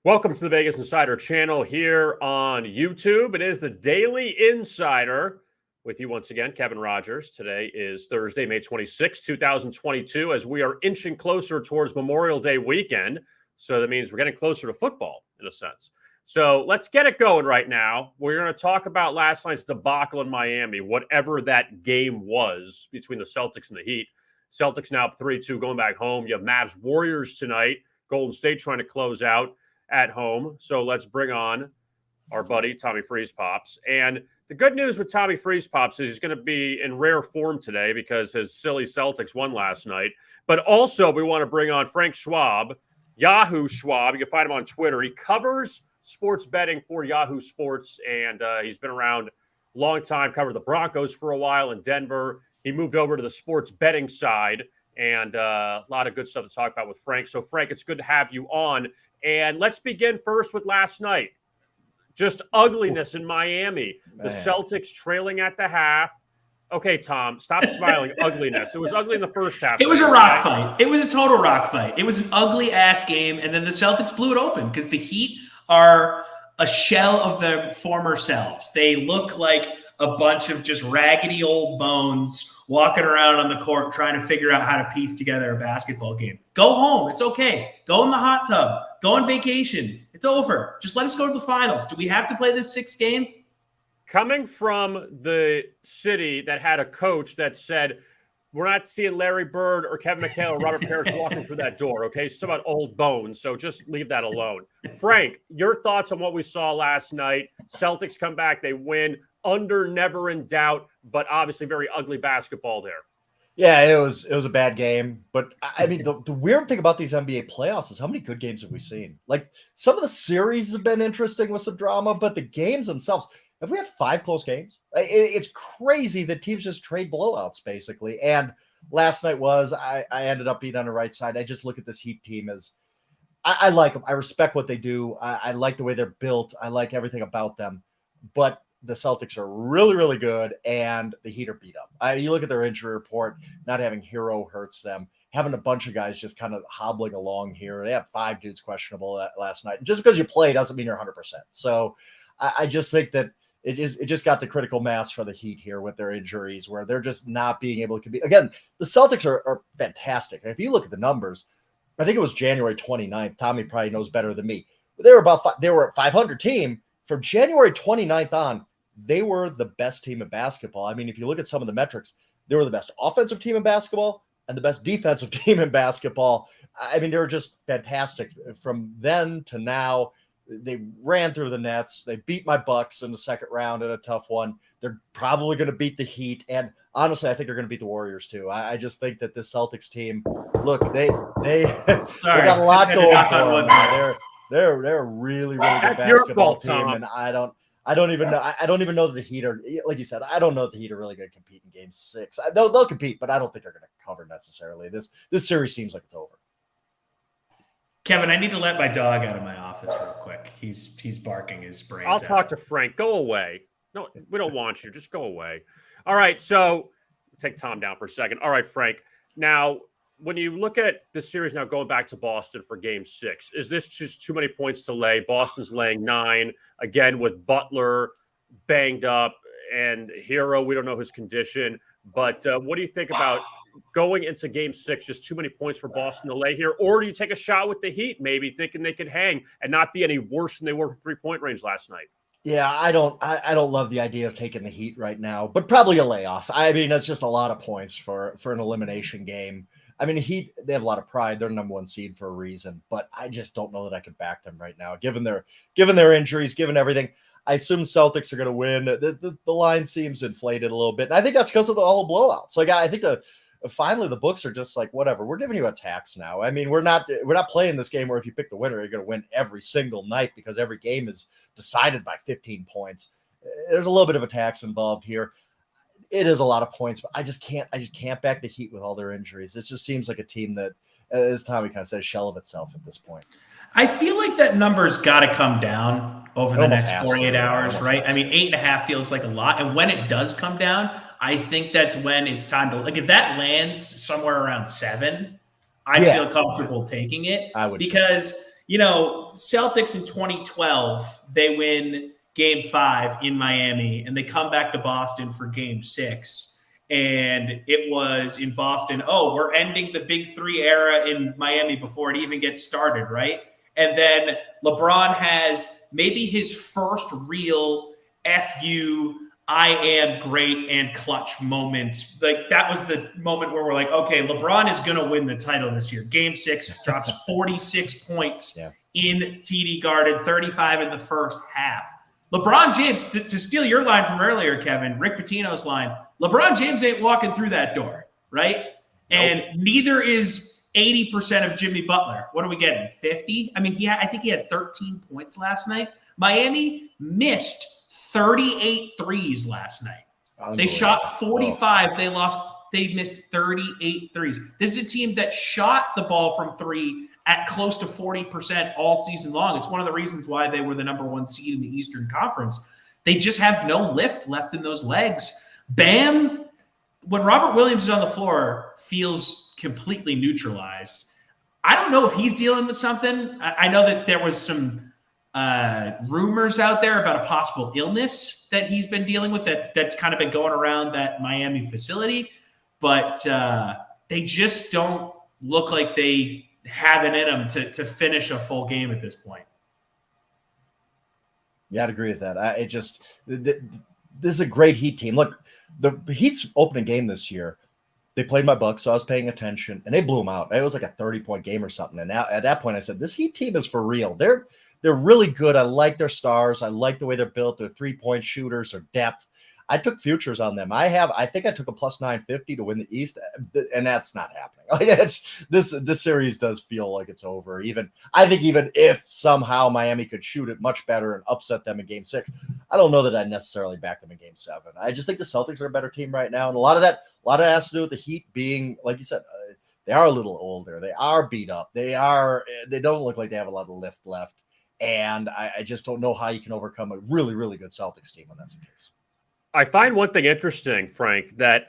Welcome to the Vegas Insider channel here on YouTube. It is the Daily Insider with you once again, Kevin Rogers. Today is Thursday, May 26, 2022, as we are inching closer towards Memorial Day weekend. So that means we're getting closer to football in a sense. So let's get it going right now. We're going to talk about last night's debacle in Miami, whatever that game was between the Celtics and the Heat. Celtics now up 3-2 going back home. You have Mavs Warriors tonight. Golden State trying to close out at home. So let's bring on our buddy, Tommy Freeze Pops. And the good news with Tommy Freeze Pops is he's going to be in rare form today because his silly Celtics won last night. But also we want to bring on Frank Schwab, Yahoo Schwab. You can find him on Twitter. He covers sports betting for Yahoo Sports, and he's been around a long time, covered the Broncos for a while in Denver. He moved over to the sports betting side, and a lot of good stuff to talk about with Frank. So, Frank, it's good to have you on. And let's begin first with last night. Just ugliness in Miami. The Celtics trailing at the half. Okay, Tom, stop smiling. Ugliness. It was ugly in the first half. It was a rock fight. It was a total rock fight. It was an ugly-ass game, and then the Celtics blew it open because the Heat are a shell of their former selves. They look like a bunch of just raggedy old bones walking around on the court trying to figure out how to piece together a basketball game. Go home. It's okay. Go in the hot tub. Go on vacation. It's over. Just let us go to the finals. Do we have to play this sixth game? Coming from the city that had a coach that said, we're not seeing Larry Bird or Kevin McHale or Robert Parrish walking through that door, okay? It's about old bones, so just leave that alone. Frank, your thoughts on what we saw last night? Celtics come back, they win. Under, never in doubt, but obviously very ugly basketball there. Yeah, it was a bad game. But, I mean, the weird thing about these NBA playoffs is how many good games have we seen? Like, some of the series have been interesting with some drama, but the games themselves, have we had 5 close games? It's crazy that teams just trade blowouts, basically. And last night I ended up being on the right side. I just look at this Heat team as I like them. I respect what they do. I like the way they're built. I like everything about them. But the Celtics are really, really good, and the Heat are beat up. You look at their injury report, not having Hero hurts them. Having a bunch of guys just kind of hobbling along here. They have 5 dudes questionable last night. And just because you play doesn't mean you're 100%. So I just think that it just got the critical mass for the Heat here with their injuries where they're just not being able to compete. Again, the Celtics are fantastic. If you look at the numbers, I think it was January 29th. Tommy probably knows better than me. They were a 500 team. From January 29th on, they were the best team in basketball. I mean, if you look at some of the metrics, they were the best offensive team in basketball and the best defensive team in basketball. I mean, they were just fantastic. From then to now, they ran through the Nets. They beat my Bucks in the second round in a tough one. They're probably going to beat the Heat. And honestly, I think they're going to beat the Warriors too. I just think that this Celtics team, look, they got a lot going for them. They're a really, really good basketball team. And I don't even know that the Heat are, like you said, I don't know that the Heat are really going to compete in game 6. They'll compete, but I don't think they're going to cover necessarily. This series seems like it's over. Kevin, I need to let my dog out of my office real quick. He's barking his brains I'll talk to Frank. Go away. No, we don't want you. Just go away. All right, so take Tom down for a second. All right, Frank. Now, when you look at the series now going back to Boston for game 6, is this just too many points to lay? Boston's laying 9, again, with Butler banged up and Hero, we don't know his condition. But what do you think about going into game 6, just too many points for Boston to lay here? Or do you take a shot with the Heat, maybe thinking they could hang and not be any worse than they were for 3-point range last night? Yeah, I don't love the idea of taking the Heat right now, but probably a layoff. I mean, that's just a lot of points for an elimination game. I mean, Heat, they have a lot of pride. They're number 1 seed for a reason, but I just don't know that I could back them right now, given their injuries, given everything. I assume Celtics are going to win. The line seems inflated a little bit, and I think that's because of all the blowouts. Like, I think finally the books are just like, whatever, we're giving you a tax now. I mean, we're not playing this game where if you pick the winner, you're going to win every single night because every game is decided by 15 points. There's a little bit of a tax involved here. It is a lot of points, but I just can't back the Heat with all their injuries. It just seems like a team that, as Tommy kind of says, shell of itself at this point. I feel like that number's got to come down over the next 48 hours, right? I mean, 8.5 feels like a lot. And when it does come down, I think that's when it's time to, like, if that lands somewhere around 7, I feel comfortable taking it. I would, because Celtics in 2012, they win Game 5 in Miami, and they come back to Boston for Game 6. And it was in Boston, we're ending the Big Three era in Miami before it even gets started, right? And then LeBron has maybe his first real FU, I am great and clutch moment. Like, that was the moment where we're like, okay, LeBron is going to win the title this year. Game 6, drops 46 points in TD Garden, 35 in the first half. LeBron James, to steal your line from earlier, Kevin, Rick Pitino's line, LeBron James ain't walking through that door, right? Nope. And neither is 80% of Jimmy Butler. What are we getting, 50? I mean, I think he had 13 points last night. Miami missed 38 threes last night. They shot 45. They missed 38 threes. This is a team that shot the ball from three at close to 40% all season long. It's one of the reasons why they were the number 1 seed in the Eastern Conference. They just have no lift left in those legs. Bam, when Robert Williams is on the floor, feels completely neutralized. I don't know if he's dealing with something. I know that there was some rumors out there about a possible illness that he's been dealing with that's kind of been going around that Miami facility. But they just don't look like they have it in them to finish a full game at this point. Yeah, I'd agree with that. This is a great Heat team. Look, the Heat's opening game this year, they played my Bucks, so I was paying attention, and they blew them out. It was like a 30-point game or something. And now at that point, I said, this Heat team is for real. They're really good. I like their stars. I like the way they're built. Their three-point shooters, their depth. I took futures on them. I think I took a plus 950 to win the East, and that's not happening. Like, this series does feel like it's over. I think even if somehow Miami could shoot it much better and upset them in Game 6, I don't know that I necessarily back them in Game 7. I just think the Celtics are a better team right now, and a lot of that has to do with the Heat being, like you said, they are a little older. They are beat up. They don't look like they have a lot of lift left, and I just don't know how you can overcome a really, really good Celtics team when that's the case. I find one thing interesting, Frank, that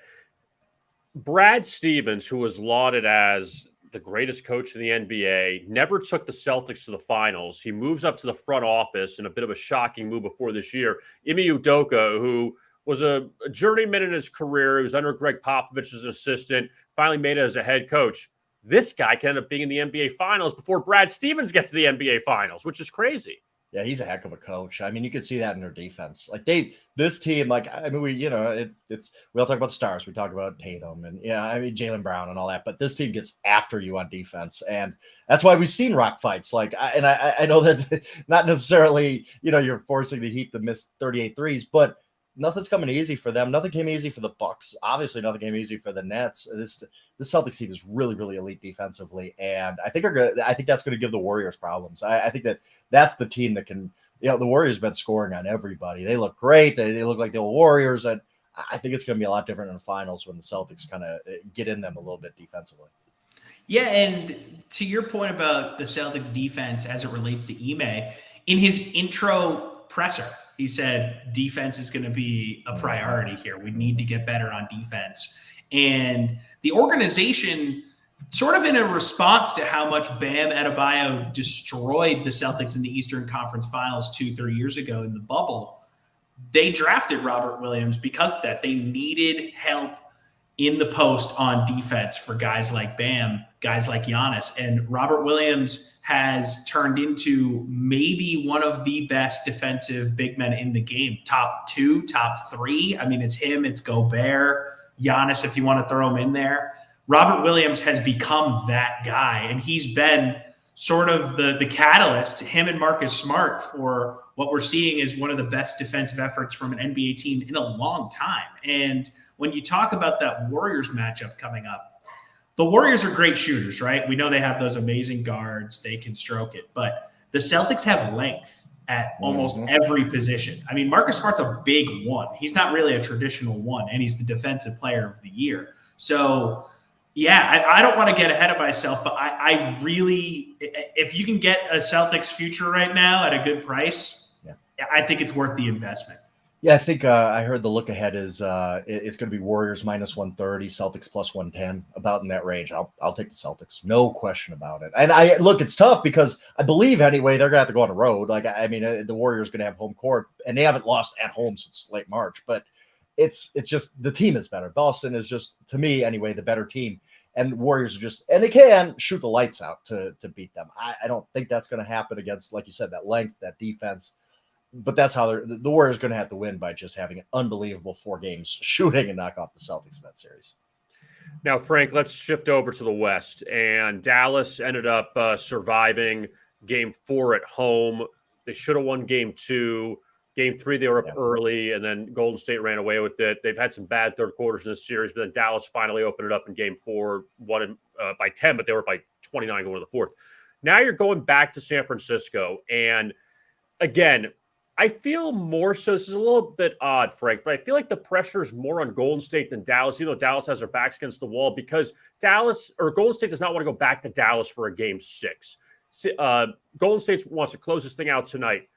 Brad Stevens, who was lauded as the greatest coach in the NBA, never took the Celtics to the finals. He moves up to the front office in a bit of a shocking move before this year. Ime Udoka, who was a journeyman in his career, he was under Greg Popovich as an assistant, finally made it as a head coach. This guy can end up being in the NBA Finals before Brad Stevens gets to the NBA Finals, which is crazy. Yeah, he's a heck of a coach. I mean, you could see that in their defense. Like this team, we all talk about stars. We talk about Tatum and Jaylen Brown and all that, but this team gets after you on defense. And that's why we've seen rock fights. I know that not necessarily, you're forcing the Heat to miss 38 threes, but nothing's coming easy for them. Nothing came easy for the Bucks. Obviously, nothing came easy for the Nets. This Celtics team is really, really elite defensively, and I think that's going to give the Warriors problems. I think that's the team that can. The Warriors have been scoring on everybody. They look great. They look like the Warriors, and I think it's going to be a lot different in the finals when the Celtics kind of get in them a little bit defensively. Yeah, and to your point about the Celtics defense as it relates to Ime, in his intro presser, he said defense is going to be a priority here. We need to get better on defense. And the organization, sort of in a response to how much Bam Adebayo destroyed the Celtics in the Eastern Conference Finals 2-3 years ago in the bubble, they drafted Robert Williams because of that. They needed help in the post on defense for guys like Bam, guys like Giannis. And Robert Williams has turned into maybe one of the best defensive big men in the game. Top 2, top 3. I mean, it's him, it's Gobert, Giannis, if you want to throw him in there. Robert Williams has become that guy, and he's been sort of the catalyst, him and Marcus Smart, for what we're seeing is one of the best defensive efforts from an NBA team in a long time. And when you talk about that Warriors matchup coming up, the Warriors are great shooters, right? We know they have those amazing guards. They can stroke it. But the Celtics have length at almost every position. I mean, Marcus Smart's a big one. He's not really a traditional one, and he's the defensive player of the year. So, yeah, I don't want to get ahead of myself, but I really – if you can get a Celtics future right now at a good price, I think it's worth the investment. Yeah, I think I heard the look ahead is it's going to be Warriors -130, Celtics +110, about in that range. I'll take the Celtics, no question about it. And I look, it's tough because I believe anyway they're going to have to go on the road. Like I mean, the Warriors going to have home court, and they haven't lost at home since late March. But it's just the team is better. Boston is just, to me anyway, the better team. And Warriors are just, and they can shoot the lights out to beat them. I don't think that's going to happen against, like you said, that length, that defense. But that's how the Warriors going to have to win, by just having an unbelievable 4 games shooting and knock off the Celtics in that series. Now, Frank, let's shift over to the West. And Dallas ended up surviving Game 4 at home. They should have won Game 2. Game 3, they were up early, and then Golden State ran away with it. They've had some bad third quarters in this series, but then Dallas finally opened it up in Game 4, won by 10, but they were by 29 going to the fourth. Now you're going back to San Francisco, and again, I feel more so, this is a little bit odd, Frank, but I feel like the pressure is more on Golden State than Dallas, even though Dallas has their backs against the wall, because Golden State does not want to go back to Dallas for a Game 6. Golden State wants to close this thing out tonight.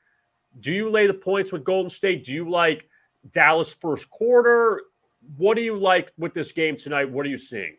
Do you lay the points with Golden State? Do you like Dallas first quarter? What do you like with this game tonight? What are you seeing?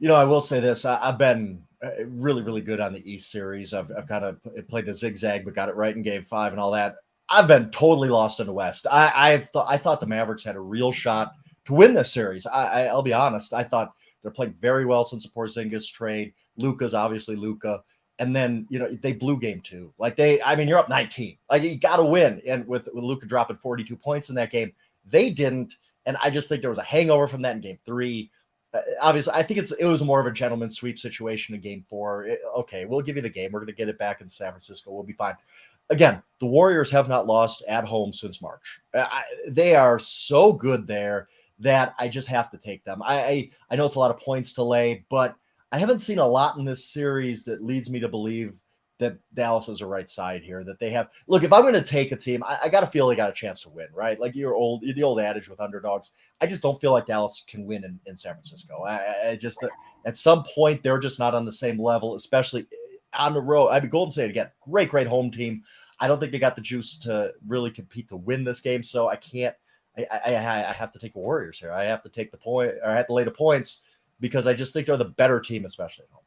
I will say this. I've been really, really good on the East series. I've kind of played a zigzag, but got it right in Game 5 and all that. I've been totally lost in the West. I thought the Mavericks had a real shot to win this series. I'll be honest. I thought they're playing very well since the Porzingis trade. Luka's obviously Luka. And then, they blew Game 2. You're up 19. Like, you got to win. And with Luka dropping 42 points in that game, they didn't. And I just think there was a hangover from that in Game 3. Obviously, I think it was more of a gentleman's sweep situation in Game 4. Okay, we'll give you the game. We're going to get it back in San Francisco. We'll be fine. Again, the Warriors have not lost at home since March. They are so good there that I just have to take them. I know it's a lot of points to lay, but I haven't seen a lot in this series that leads me to believe that Dallas is the right side here, that they have. Look, if I'm going to take a team, I got to feel they got a chance to win, right? Like the old adage with underdogs. I just don't feel like Dallas can win in San Francisco. I just, at some point, they're just not on the same level, especially on the road. Golden State, again, great home team. I don't think they got the juice to really compete to win this game, so I can't. I have to take the Warriors here. I have to take the point, or I have to lay the points, because I just think they're the better team, especially at home.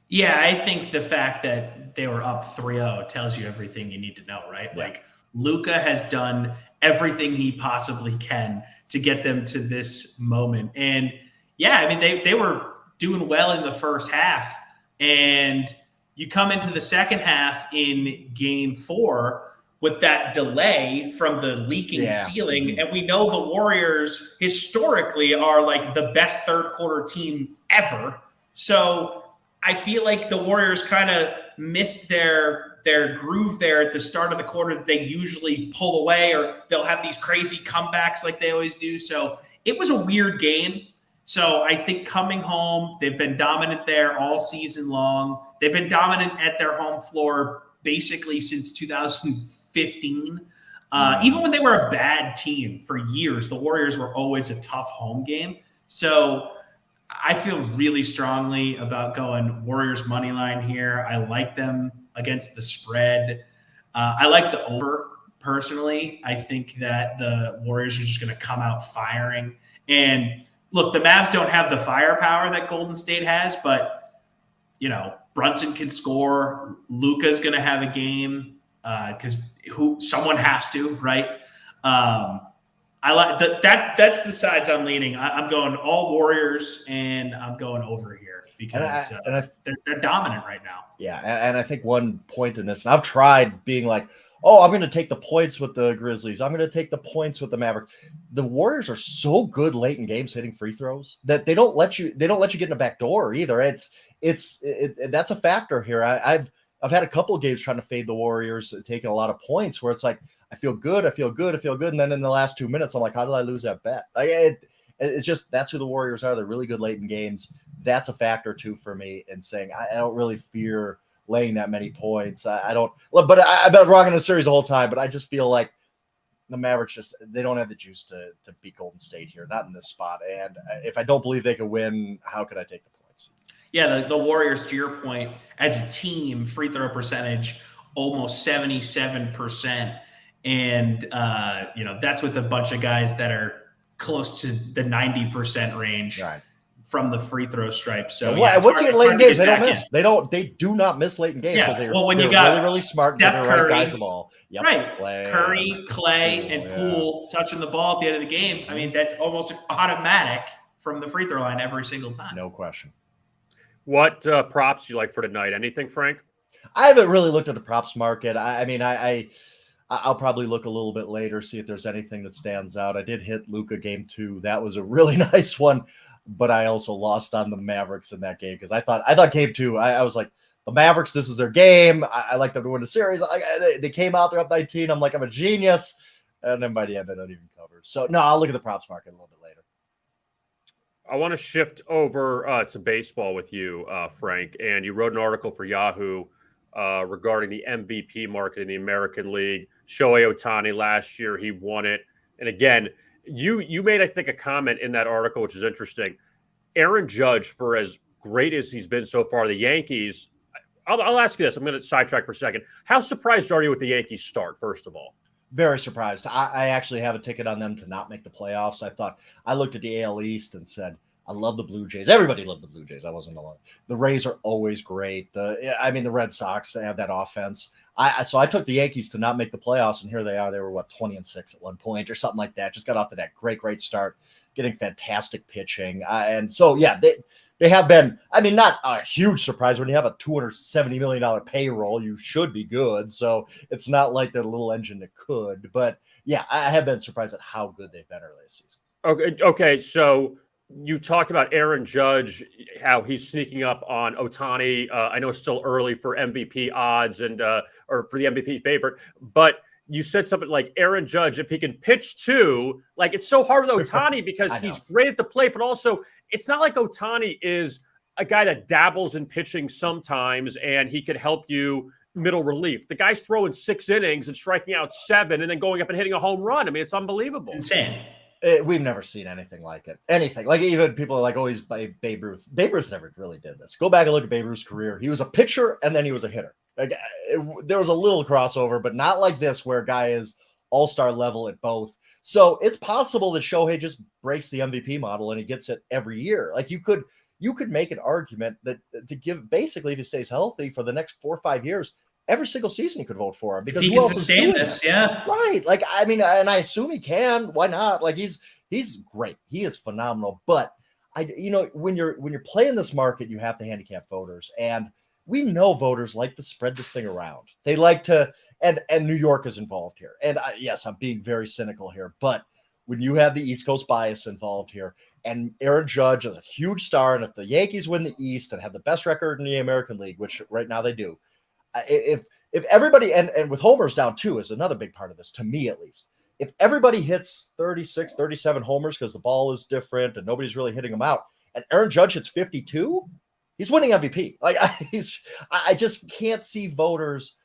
Yeah, I think the fact that they were up 3-0 tells you everything you need to know, right? Yeah. Like, Luka has done everything he possibly can to get them to this moment. And yeah, they were doing well in the first half, and you come into the second half in Game 4 with that delay from the leaking ceiling. And we know the Warriors historically are like the best third quarter team ever. So I feel like the Warriors kind of missed their groove there at the start of the quarter that they usually pull away, or they'll have these crazy comebacks like they always do. So it was a weird game. So I think coming home, they've been dominant there all season long. They've been dominant at their home floor basically since 2015. Even when they were a bad team for years, the Warriors were always a tough home game. So I feel really strongly about going Warriors money line here. I like them against the spread. I like the over personally. I think that the Warriors are just going to come out firing. And look, the Mavs don't have the firepower that Golden State has, but Brunson can score. Luka's going to have a game because someone has to, right? I like that. That's the sides I'm leaning. I'm going all Warriors, and I'm going over here because they're dominant right now. Yeah, and I think one point in this, and I've tried being like, oh, I'm going to take the points with the Grizzlies. I'm going to take the points with the Mavericks. The Warriors are so good late in games hitting free throws that they don't let you get in the back door either. That's a factor here. I've had a couple of games trying to fade the Warriors, taking a lot of points where it's like, I feel good. And then in the last 2 minutes, I'm like, how did I lose that bet? It's just, that's who the Warriors are. They're really good late in games. That's a factor too for me in saying, I don't really fear laying that many points. I don't, but I've been rocking the series the whole time, but I just feel like the Mavericks they don't have the juice to beat Golden State here, not in this spot. And if I don't believe they can win, how could I take the points? Yeah, the Warriors, to your point, as a team, free throw percentage, almost 77%. And, that's with a bunch of guys that are close to the 90% range Right. from the free throw stripe. So once you get late in games, they don't miss. They do not miss late in games because they're really, really smart and get the right guys the ball. Yep. Right. Curry, Clay, and Poole touching the ball at the end of the game. I mean, that's almost automatic from the free throw line every single time. No question. What props do you like for tonight? Anything, Frank? I haven't really looked at the props market. I'll probably look a little bit later, see if there's anything that stands out. I did hit Luka game 2. That was a really nice one. But I also lost on the Mavericks in that game because I thought game 2, I was like, the Mavericks, this is their game. I like them to win the series. They came out, they're up 19. I'm like, I'm a genius. And then by the end, I don't even cover. So, no, I'll look at the props market a little bit later. I want to shift over to baseball with you, Frank. And you wrote an article for Yahoo regarding the MVP market in the American League. Shohei Ohtani last year, he won it. And again, you made, I think, a comment in that article, which is interesting. Aaron Judge, for as great as he's been so far, the Yankees, I'll ask you this. I'm going to sidetrack for a second. How surprised are you with the Yankees start, first of all? Very surprised. I actually have a ticket on them to not make the playoffs. I looked at the AL East and said, I love the Blue Jays. Everybody loved the Blue Jays. I wasn't alone. The Rays are always great. The Red Sox, they have that offense. So I took the Yankees to not make the playoffs, and here they are. They were 20-6 at one point or something like that. Just got off to that great start, getting fantastic pitching. And so, yeah, they have been, not a huge surprise. When you have a $270 million payroll, you should be good. So it's not like they're a little engine that could. But, yeah, I have been surprised at how good they've been early this season. Okay, so you talked about Aaron Judge, how he's sneaking up on Ohtani. I know it's still early for MVP odds and or for the MVP favorite, but you said something like Aaron Judge, if he can pitch too, like it's so hard with Ohtani because he's great at the plate, but also it's not like Ohtani is a guy that dabbles in pitching sometimes and he could help you middle relief. The guy's throwing 6 innings and striking out 7 and then going up and hitting a home run. I mean, it's unbelievable. It's insane. We've never seen anything like it. Anything. Like even people are like always by Babe Ruth. Babe Ruth never really did this. Go back and look at Babe Ruth's career. He was a pitcher and then he was a hitter. Like there was a little crossover, but not like this where a guy is all-star level at both. So it's possible that Shohei just breaks the MVP model and he gets it every year. Like you could make an argument that to give basically if he stays healthy for the next 4 or 5 years, every single season you could vote for him because he who can else sustain is doing this, yeah. Right. Like, and I assume he can. Why not? Like he's great. He is phenomenal. But when you're playing this market, you have to handicap voters. And we know voters like to spread this thing around. They like to, and New York is involved here. And yes, I'm being very cynical here, but when you have the East Coast bias involved here, and Aaron Judge is a huge star, and if the Yankees win the East and have the best record in the American League, which right now they do, if everybody and with homers down too is another big part of this, to me at least. If everybody hits 36, 37 homers because the ball is different and nobody's really hitting them out, and Aaron Judge hits 52, he's winning MVP. Like I just can't see voters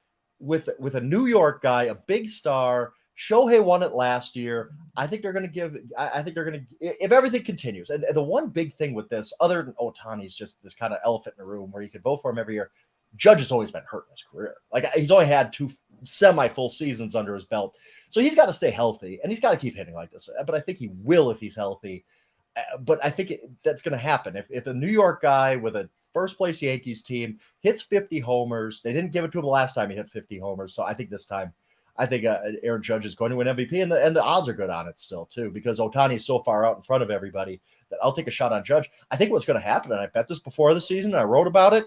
with a New York guy, a big star. Shohei won it last year. I think they're going to if everything continues. And the one big thing with this, other than Ohtani, is just this kind of elephant in the room where you can vote for him every year. Judge has always been hurt in his career. Like he's only had 2 semi-full seasons under his belt. So he's got to stay healthy and he's got to keep hitting like this. But I think he will if he's healthy. But I think that's going to happen. If a New York guy with a first place Yankees team hits 50 homers, they didn't give it to him the last time he hit 50 homers. So I think this time, Aaron Judge is going to win MVP, and the odds are good on it still too, because Ohtani is so far out in front of everybody that I'll take a shot on Judge. I think what's going to happen, and I bet this before the season, I wrote about it,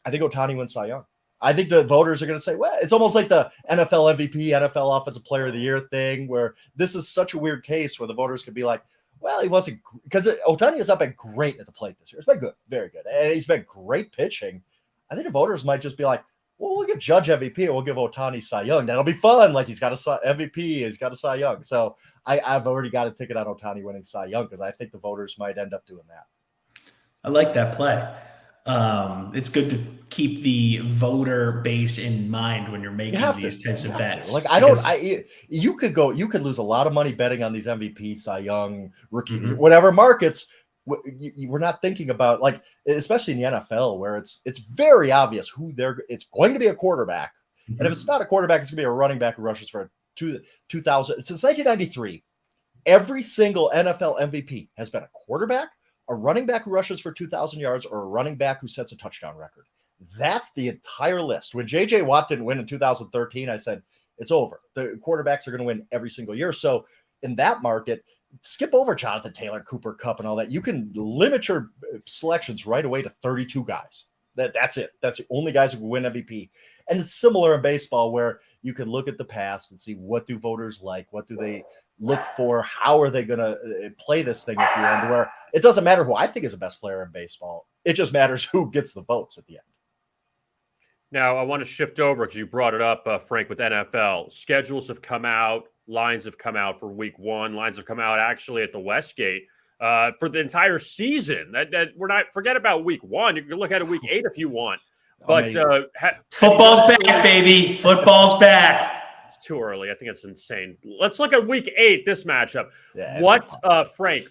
I think Ohtani wins Cy Young. I think the voters are going to say, well, it's almost like the NFL MVP, NFL Offensive Player of the Year thing, where this is such a weird case where the voters could be like, well, he wasn't, because Ohtani has not been great at the plate this year. It's been good, very good. And he's been great pitching. I think the voters might just be like, well, we'll give Judge MVP and we'll give Ohtani Cy Young. That'll be fun. Like he's got a MVP, he's got a Cy Young. So I've already got a ticket on Ohtani winning Cy Young because I think the voters might end up doing that. I like that play. It's good to keep the voter base in mind when you're making these types of bets. Like you could lose a lot of money betting on these MVP, Cy Young, rookie, whatever markets. We're not thinking about, like, especially in the NFL where it's very obvious it's going to be a quarterback. And if it's not a quarterback, it's going to be a running back who rushes for 2000 since 1993. Every single NFL MVP has been a quarterback, a running back who rushes for 2,000 yards, or a running back who sets a touchdown record. That's the entire list. When J.J. Watt didn't win in 2013, I said, it's over. The quarterbacks are going to win every single year. So in that market, skip over Jonathan Taylor, Cooper Kupp, and all that. You can limit your selections right away to 32 guys. That's it. That's the only guys who can win MVP. And it's similar in baseball where you can look at the past and see what do voters like, what do they look for, how are they going to play this thing at the end, where it doesn't matter who I think is the best player in baseball. It just matters who gets the votes at the end. Now, I want to shift over because you brought it up, Frank, with NFL. Schedules have come out. Lines have come out for week 1. Lines have come out actually at the Westgate for the entire season. That we're not forget about week 1. You can look at it week 8 if you want. But football's back, baby. Football's back. It's too early. I think it's insane. Let's look at week 8. This matchup. Yeah, what, Frank?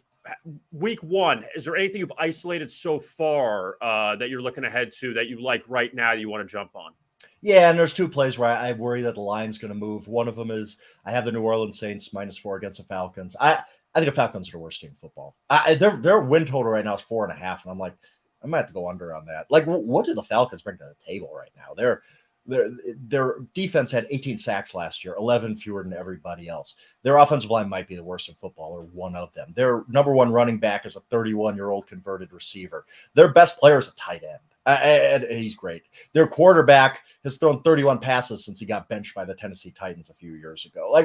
Week 1. Is there anything you've isolated so far that you're looking ahead to that you like right now that you want to jump on? Yeah, and there's 2 plays where I worry that the line's going to move. One of them is I have the New Orleans Saints -4 against the Falcons. I think the Falcons are the worst team in football. Their win total right now is 4.5, and I'm like, I might have to go under on that. Like, what do the Falcons bring to the table right now? Their defense had 18 sacks last year, 11 fewer than everybody else. Their offensive line might be the worst in football, or one of them. Their number 1 running back is a 31-year-old converted receiver. Their best player is a tight end. And he's great. Their quarterback has thrown 31 passes since he got benched by the Tennessee Titans a few years ago. Like,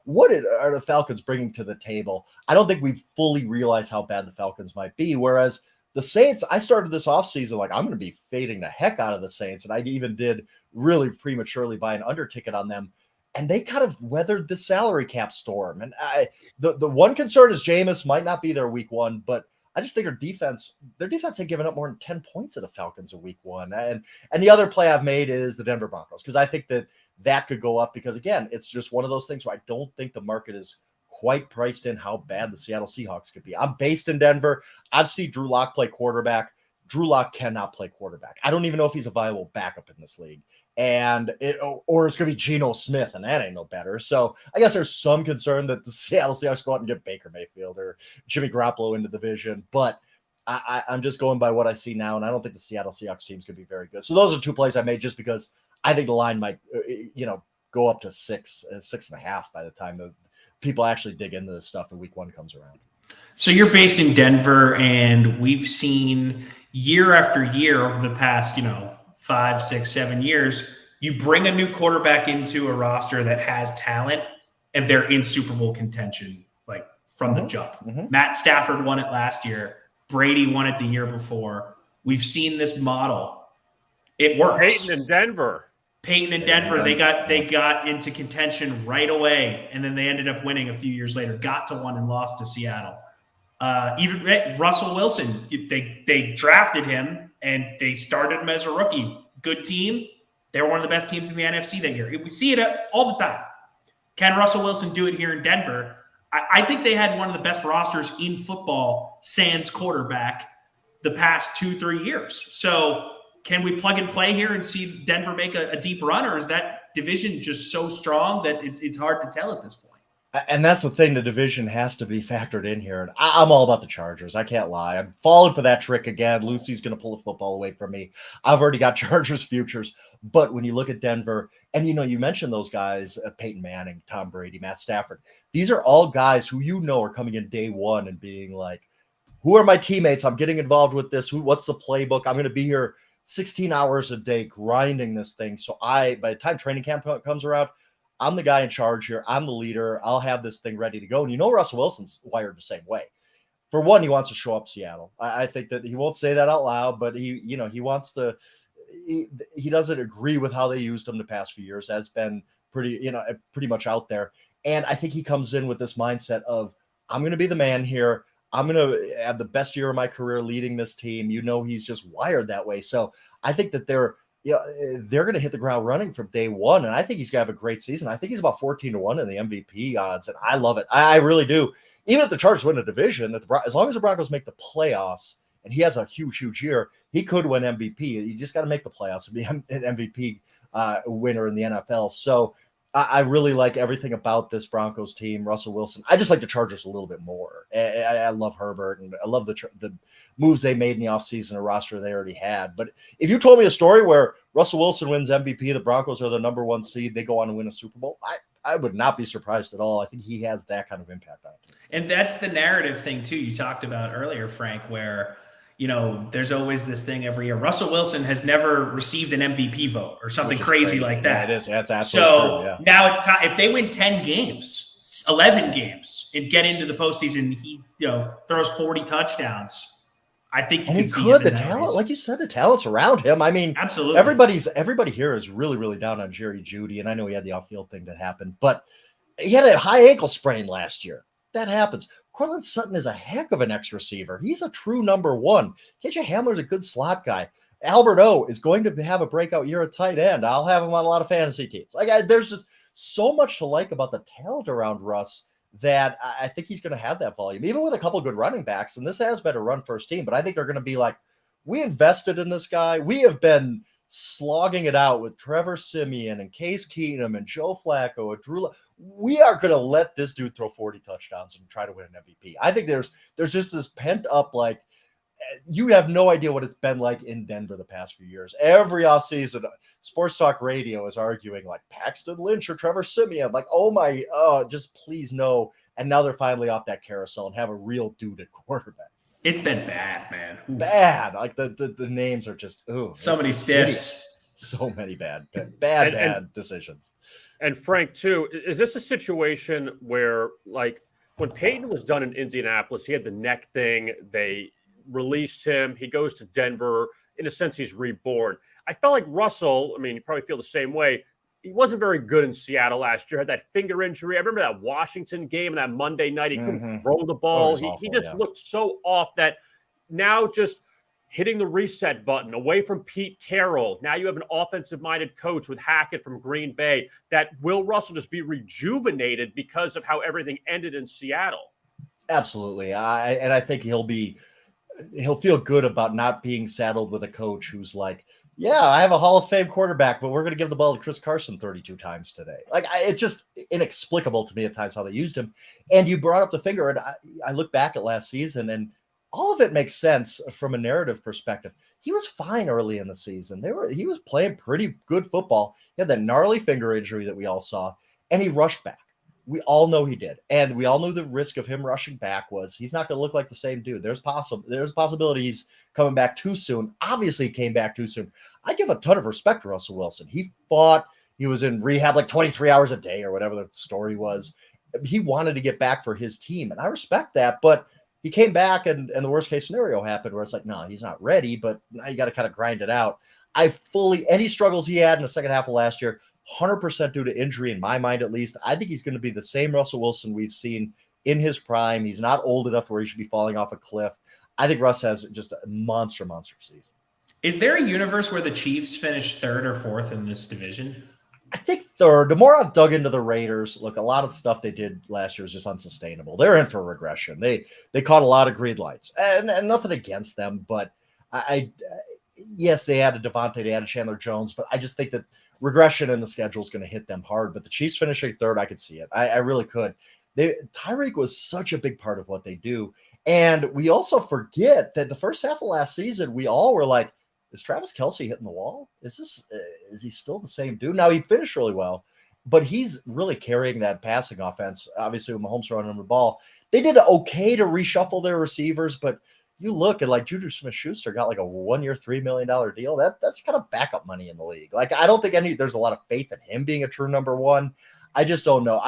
what are the Falcons bringing to the table? I don't think we've fully realized how bad the Falcons might be. Whereas the Saints, I started this offseason like I'm going to be fading the heck out of the Saints. And I even did really prematurely buy an under ticket on them. And they kind of weathered the salary cap storm. And the one concern is Jameis might not be there week 1, but I just think their defense had given up more than 10 points to the Falcons in week 1. And the other play I've made is the Denver Broncos, because I think that could go up because, again, it's just one of those things where I don't think the market is quite priced in how bad the Seattle Seahawks could be. I'm based in Denver. I've seen Drew Lock play quarterback. Drew Lock cannot play quarterback. I don't even know if he's a viable backup in this league. Or it's going to be Geno Smith, and that ain't no better. So I guess there's some concern that the Seattle Seahawks go out and get Baker Mayfield or Jimmy Garoppolo into the division. But I'm just going by what I see now, and I don't think the Seattle Seahawks team's going to be very good. So those are 2 plays I made just because I think the line might, go up to 6.5 by the time the people actually dig into this stuff and week 1 comes around. So you're based in Denver, and we've seen year after year over the past, 5, 6, 7 years, you bring a new quarterback into a roster that has talent and they're in Super Bowl contention, like from the jump. Matt Stafford won it last year. Brady won it the year before. We've seen this model. It works. Peyton in Denver, they got into contention right away, and then they ended up winning a few years later, got to 1 and lost to Seattle. Even Russell Wilson, they drafted him and they started him as a rookie. Good team. They were one of the best teams in the NFC that year. We see it all the time. Can Russell Wilson do it here in Denver? I think they had one of the best rosters in football, sans quarterback, the past 2-3 years. So can we plug and play here and see Denver make a deep run, or is that division just so strong that it's hard to tell at this point? And that's the thing, the division has to be factored in here. And I'm all about the Chargers. I can't lie. I'm falling for that trick again. Lucy's going to pull the football away from me. I've already got Chargers futures. But when you look at Denver, and you mentioned those guys, Peyton Manning, Tom Brady, Matt Stafford, these are all guys who are coming in day 1 and being like, who are my teammates? I'm getting involved with this. What's the playbook? I'm going to be here 16 hours a day grinding this thing. So by the time training camp comes around, I'm the guy in charge here. I'm the leader. I'll have this thing ready to go. And Russell Wilson's wired the same way. For one, he wants to show up Seattle. I think that he won't say that out loud, but he wants to. He doesn't agree with how they used him the past few years. That's been pretty much out there. And I think he comes in with this mindset of, I'm going to be the man here. I'm going to have the best year of my career leading this team. He's just wired that way. So I think that they're going to hit the ground running from day 1. And I think he's going to have a great season. I think he's about 14-1 in the MVP odds. And I love it. I really do. Even if the Chargers win a division, as long as the Broncos make the playoffs and he has a huge, huge year, he could win MVP. You just got to make the playoffs and be an MVP winner in the NFL. So I really like everything about this Broncos team. Russell Wilson. I just like the Chargers a little bit more. I love Herbert, and I love the moves they made in the offseason, a roster they already had. But if you told me a story where Russell Wilson wins MVP, the Broncos are the number 1 seed, they go on to win a Super Bowl, I would not be surprised at all. I think he has that kind of impact on it. And that's the narrative thing, too, you talked about earlier, Frank, where, there's always this thing every year. Russell Wilson has never received an MVP vote or something crazy like that. Yeah, it is. That's absolutely true. Yeah. Now it's time. If they win 10 games, 11 games, and get into the postseason, he throws 40 touchdowns. I think he could. The talent, like you said, the talent's around him. I mean, absolutely. Everybody here is really, really down on Jerry Jeudy, and I know he had the off-field thing that happened, but he had a high ankle sprain last year. That happens. Cortland Sutton is a heck of an X receiver. He's a true number 1. KJ Hamler's a good slot guy. Albert O is going to have a breakout year at tight end. I'll have him on a lot of fantasy teams. There's just so much to like about the talent around Russ that I think he's going to have that volume, even with a couple of good running backs. And this has been a run-first team, but I think they're going to be like, we invested in this guy. We have been slogging it out with Trevor Siemian and Case Keenum and Joe Flacco and Drew. We are going to let this dude throw 40 touchdowns and try to win an MVP. I think there's just this pent up, like, you have no idea what it's been like in Denver the past few years. Every offseason, Sports Talk Radio is arguing like Paxton Lynch or Trevor Siemian. Like, just please no. And now they're finally off that carousel and have a real dude at quarterback. It's been bad, man. Oof. Bad. Like the names are just so many stiffs. So many bad decisions. And Frank, too, is this a situation where, like, when Peyton was done in Indianapolis, he had the neck thing. They released him. He goes to Denver. In a sense, he's reborn. I felt like Russell, I mean, you probably feel the same way. He wasn't very good in Seattle last year. Had that finger injury. I remember that Washington game and that Monday night. He couldn't throw the ball. He just looked so off that now just hitting the reset button away from Pete Carroll. Now you have an offensive-minded coach with Hackett from Green Bay. That will Russell just be rejuvenated because of how everything ended in Seattle? Absolutely. I think he'll feel good about not being saddled with a coach who's like, yeah, I have a Hall of Fame quarterback, but we're going to give the ball to Chris Carson 32 times today. It's just inexplicable to me at times how they used him. And you brought up the finger, and I look back at last season, and all of it makes sense from a narrative perspective. He was fine early in the season. He was playing pretty good football. He had that gnarly finger injury that we all saw, and he rushed back. We all know he did. And we all knew the risk of him rushing back was he's not going to look like the same dude. There's a possibility he's coming back too soon. Obviously, he came back too soon. I give a ton of respect to Russell Wilson. He fought. He was in rehab like 23 hours a day or whatever the story was. He wanted to get back for his team, and I respect that. But he came back, and the worst case scenario happened where it's like, no, he's not ready, but now you got to kind of grind it out. Any struggles he had in the second half of last year, 100% due to injury in my mind, at least. I think he's going to be the same Russell Wilson we've seen in his prime. He's not old enough where he should be falling off a cliff. I think Russ has just a monster season. Is there a universe where the Chiefs finish 3rd or 4th in this division? I think 3rd. The more I've dug into the Raiders, look, a lot of the stuff they did last year is just unsustainable. They're in for regression. They caught a lot of green lights, and nothing against them, but yes, they added Devontae, they added Chandler Jones, but I just think that regression in the schedule is going to hit them hard. But the Chiefs finishing 3rd, I could see it. I really could. Tyreek was such a big part of what they do. And we also forget that the first half of last season, we all were like, is Travis Kelce hitting the wall? Is he still the same dude? Now, he finished really well, but he's really carrying that passing offense. Obviously, with Mahomes running the ball, they did okay to reshuffle their receivers, but you look at like Juju Smith-Schuster got like a 1-year, $3 million deal. That's kind of backup money in the league. Like, I don't think there's a lot of faith in him being a true number 1. I just don't know.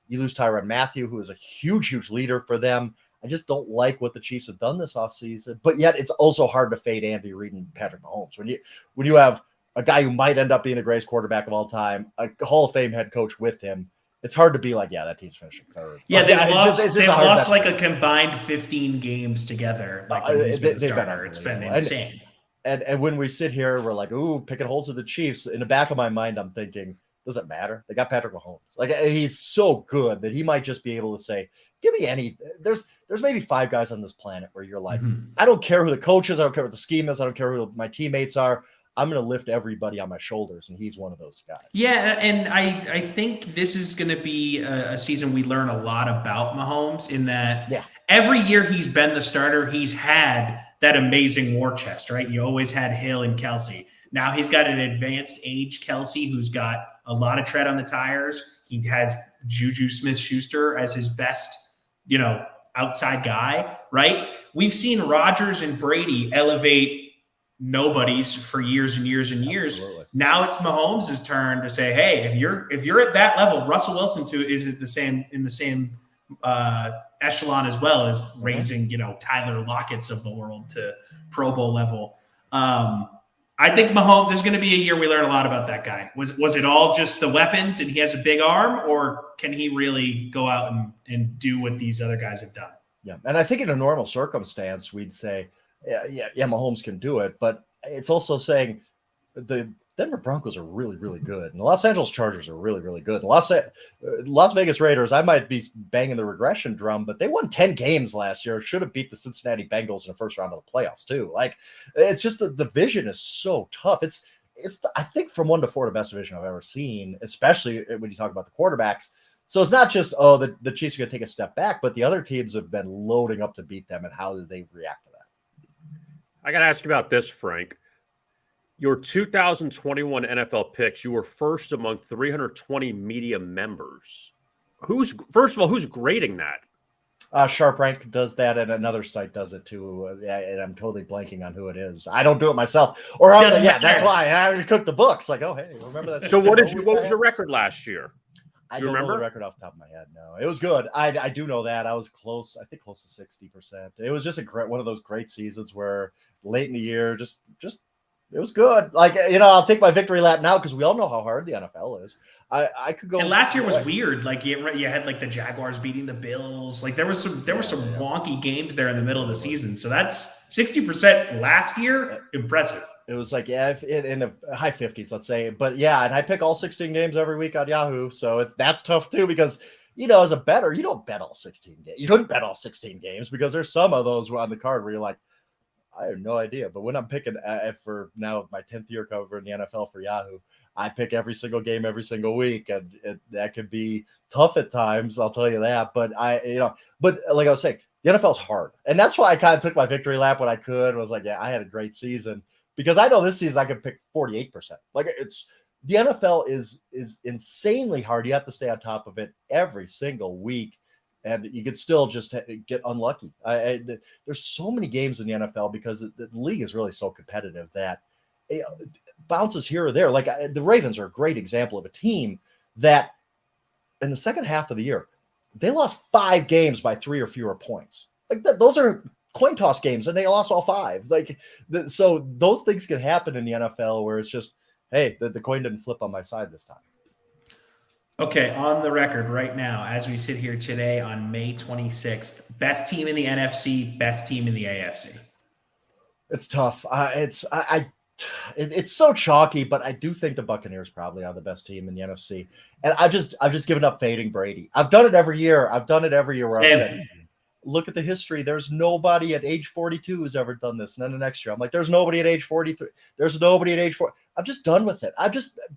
You lose Tyrann Mathieu, who is a huge, huge leader for them. I just don't like what the Chiefs have done this offseason. But yet it's also hard to fade Andy Reid and Patrick Mahomes. When you have a guy who might end up being the greatest quarterback of all time, a Hall of Fame head coach with him, it's hard to be like, yeah, that team's finishing 3rd. Yeah, they've lost like a combined 15 games together. Like when he's been the starter. It's been insane. And when we sit here, we're like, ooh, picking holes with the Chiefs. In the back of my mind, I'm thinking, does it matter? They got Patrick Mahomes. Like, he's so good that he might just be able to say, give me any. There's maybe 5 guys on this planet where you're like, I don't care who the coach is. I don't care what the scheme is. I don't care who my teammates are. I'm going to lift everybody on my shoulders, and he's one of those guys. Yeah, and I think this is going to be a season we learn a lot about Mahomes in that every year he's been the starter, he's had that amazing war chest, right? You always had Hill and Kelsey. Now he's got an advanced age Kelsey who's got a lot of tread on the tires. He has Juju Smith-Schuster as his best, outside guy, right? We've seen Rogers and Brady elevate nobodies for years and years and years. Absolutely. Now it's Mahomes' turn to say, hey, if you're at that level, Russell Wilson too is in the same echelon as well as raising, Tyler Lockett's of the world to Pro Bowl level. I think Mahomes, there's going to be a year we learn a lot about that guy. Was it all just the weapons and he has a big arm, or can he really go out and do what these other guys have done? Yeah. And I think in a normal circumstance, we'd say, yeah, Mahomes can do it. But it's also saying the Denver Broncos are really, really good. And the Los Angeles Chargers are really, really good. The Las Vegas Raiders, I might be banging the regression drum, but they won 10 games last year. Should have beat the Cincinnati Bengals in the first round of the playoffs too. Like, it's just the division is so tough. I think from 1 to 4, the best division I've ever seen, especially when you talk about the quarterbacks. So it's not just, the Chiefs are going to take a step back, but the other teams have been loading up to beat them, and how do they react to that? I got to ask you about this, Frank. Your 2021 NFL picks, you were first among 320 media members. First of all, who's grading that? Sharp Rank does that, and another site does it too. And I'm totally blanking on who it is. I don't do it myself. Or that's why I already cooked the books. Like, oh, hey, remember that? So what was your record last year? I don't know the record off the top of my head. No, it was good. I do know that I was close. I think close to 60%. It was just one of those great seasons where late in the year, just it was good. Like, I'll take my victory lap now because we all know how hard the NFL is. I could go. And last year was weird. Like you had like the Jaguars beating the Bills. Like there were some wonky games there in the middle of the season. So that's 60% last year. Impressive. It was like, in the high 50s, let's say. But and I pick all 16 games every week on Yahoo. So that's tough too because, as a bettor, you don't bet all 16 games. You don't bet all 16 games because there's some of those on the card where you're like, I have no idea. But when I'm picking for now my 10th year covering the NFL for Yahoo, I pick every single game every single week. And that could be tough at times, I'll tell you that. But but like I was saying, the NFL's hard. And that's why I kind of took my victory lap when I could. Was like, I had a great season. Because I know this season I could pick 48%. Like the NFL is insanely hard. You have to stay on top of it every single week, and you could still just get unlucky. There's so many games in the NFL because the league is really so competitive that it bounces here or there. Like the Ravens are a great example of a team that in the second half of the year, they lost 5 games by 3 or fewer points. Like those are coin toss games, and they lost all 5. So those things can happen in the NFL where it's just, hey, the coin didn't flip on my side this time. Okay, on the record right now, as we sit here today on May 26th, best team in the NFC, best team in the AFC. It's tough. It's so chalky, but I do think the Buccaneers probably are the best team in the NFC. And I've just given up fading Brady. I've done it every year. Where I've said, look at the history. There's nobody at age 42 who's ever done this. And then the next year, I'm like, there's nobody at age 43. There's nobody at age 4. I'm just done with it.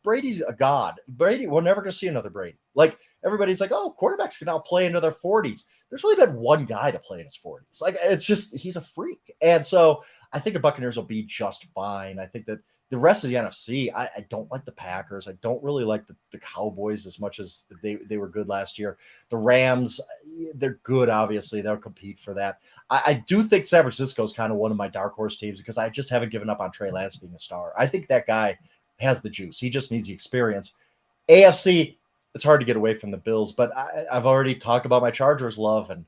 Brady's a god. Brady, we're never going to see another Brady. Like everybody's like, oh, quarterbacks can now play into their 40s. There's really been one guy to play in his 40s. Like it's just, he's a freak. And so I think the Buccaneers will be just fine. I think that the rest of the NFC, I don't like the Packers. I don't really like the Cowboys as much as they were good last year. The Rams, they're good, obviously. They'll compete for that. I do think San Francisco is kind of one of my dark horse teams because I just haven't given up on Trey Lance being a star. I think that guy has the juice. He just needs the experience. AFC, it's hard to get away from the Bills, but I've already talked about my Chargers love, and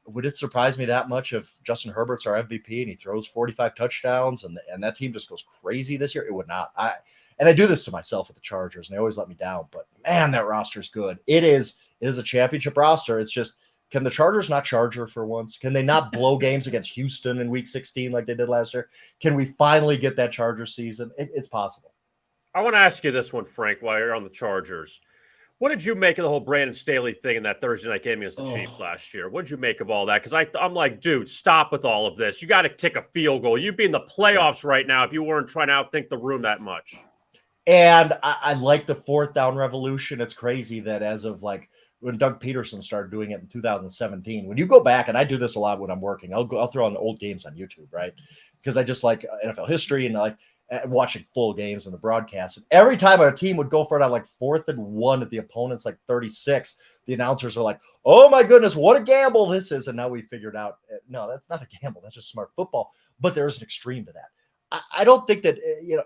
would it surprise me that much if Justin Herbert's our MVP and he throws 45 touchdowns and that team just goes crazy this year? It would not. I do this to myself with the Chargers, and they always let me down. But man, that roster's good. It is a championship roster. It's just, can the Chargers not charger for once? Can they not blow games against Houston in Week 16 like they did last year? Can we finally get that Charger season? It's possible. I want to ask you this one, Frank, while you're on the Chargers. What did you make of the whole Brandon Staley thing in that Thursday night game against the Chiefs last year? What did you make of all that? Because I'm like, dude, stop with all of this. You got to kick a field goal. You'd be in the playoffs right now if you weren't trying to outthink the room that much. And I like the fourth down revolution. It's crazy that as of like when Doug Peterson started doing it in 2017, when you go back, and I do this a lot when I'm working, I'll throw on old games on YouTube, right? Because I just like NFL history and I like watching full games and the broadcast. And every time a team would go for it on like 4th and 1 at the opponent's like 36, the announcers are like, oh my goodness, what a gamble this is. And now we figured out, no, that's not a gamble. That's just smart football. But there's an extreme to that. I don't think that,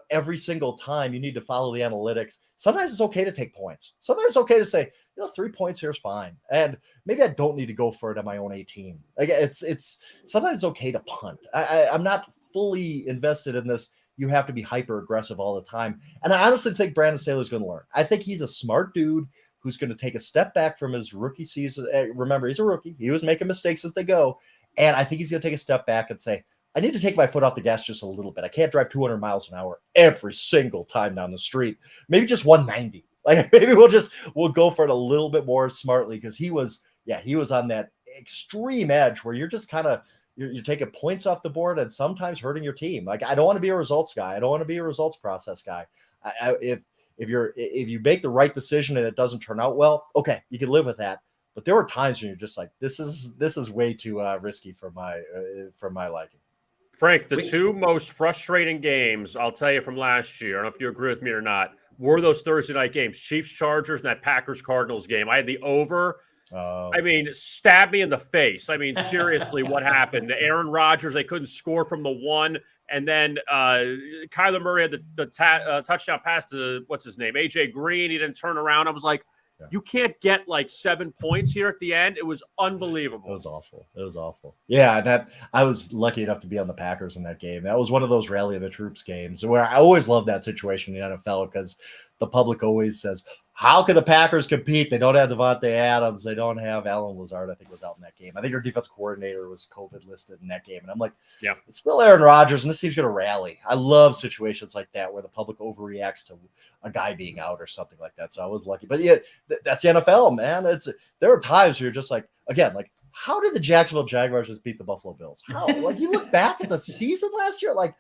every single time you need to follow the analytics. Sometimes it's okay to take points. Sometimes it's okay to say, 3 points here is fine. And maybe I don't need to go for it on my own 18. Like it's sometimes it's okay to punt. I'm not fully invested in this. You have to be hyper aggressive all the time. And I honestly think Brandon Staley's going to learn. I think he's a smart dude who's going to take a step back from his rookie season. Remember, he's a rookie. He was making mistakes as they go. And I think he's going to take a step back and say, I need to take my foot off the gas just a little bit. I can't drive 200 miles an hour every single time down the street. Maybe just 190. Like maybe we'll go for it a little bit more smartly because he was on that extreme edge where you're just kind of you're taking points off the board and sometimes hurting your team. Like I don't want to be a results guy. I don't want to be a results process guy. If you make the right decision and it doesn't turn out well, okay, you can live with that. But there were times when you're just like, this is way too risky for my liking. Frank, the two most frustrating games, I'll tell you from last year, I don't know if you agree with me or not, were those Thursday night games, Chiefs-Chargers and that Packers-Cardinals game. I had the over. I mean, stab me in the face. I mean, seriously, what happened? The Aaron Rodgers, they couldn't score from the one. And then Kyler Murray had the touchdown pass to, what's his name, A.J. Green. He didn't turn around. I was like, you can't get like 7 points here at the end. It was unbelievable. It was awful. Yeah, and I was lucky enough to be on the Packers in that game. That was one of those rally of the troops games where I always love that situation in the NFL because the public always says, how can the Packers compete? They don't have Devontae Adams. They don't have Alan Lazard, I think, was out in that game. I think their defense coordinator was COVID listed in that game. And I'm like, yeah, it's still Aaron Rodgers, and this team's going to rally. I love situations like that where the public overreacts to a guy being out or something like that. So I was lucky. But yeah, that's the NFL, man. There are times where you're just like, again, like, how did the Jacksonville Jaguars just beat the Buffalo Bills? How? Like, you look back at the season last year, like,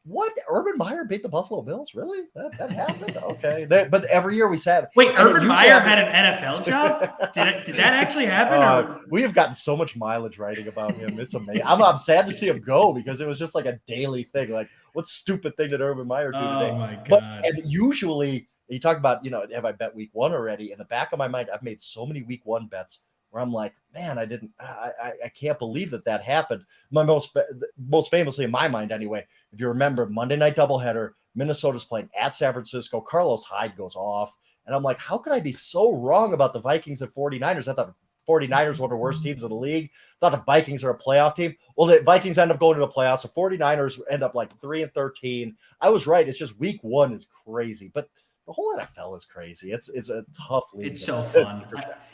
what? Urban Meyer beat the Buffalo Bills? Really? That happened? Okay. But every year we said, wait, Urban Meyer had an NFL job? Did that actually happen? We have gotten so much mileage writing about him. It's amazing. I'm sad to see him go because it was just like a daily thing. Like, what stupid thing did Urban Meyer do today? Oh, my God. And usually, you talk about, have I bet week one already? In the back of my mind, I've made so many week one bets where I'm like, man, I can't believe that happened. My most famously in my mind anyway, if you remember, Monday night doubleheader, Minnesota's playing at San Francisco. Carlos Hyde goes off. And I'm like, how could I be so wrong about the Vikings and 49ers? I thought the 49ers were one of the worst teams in the league. I thought the Vikings are a playoff team. Well, the Vikings end up going to the playoffs. The 49ers end up like 3-13. I was right. It's just week one is crazy. But the whole NFL is crazy. It's a tough league. It's so fun.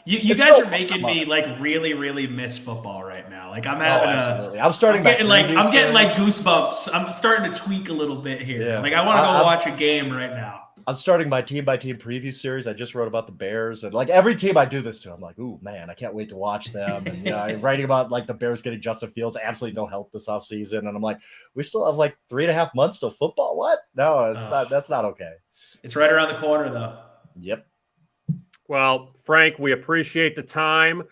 You guys are making me like really, really miss football right now. Like I'm having I'm getting like goosebumps. I'm starting to tweak a little bit here. Yeah. Like I want to go watch a game right now. I'm starting my team by team preview series. I just wrote about the Bears, and like every team I do this to, I'm like, ooh man, I can't wait to watch them. And I'm writing about like the Bears getting Justin Fields, absolutely no help this offseason. And I'm like, we still have like 3.5 months till football. What? No, it's not. That's not okay. It's right around the corner, though. Yep. Well, Frank, we appreciate the time.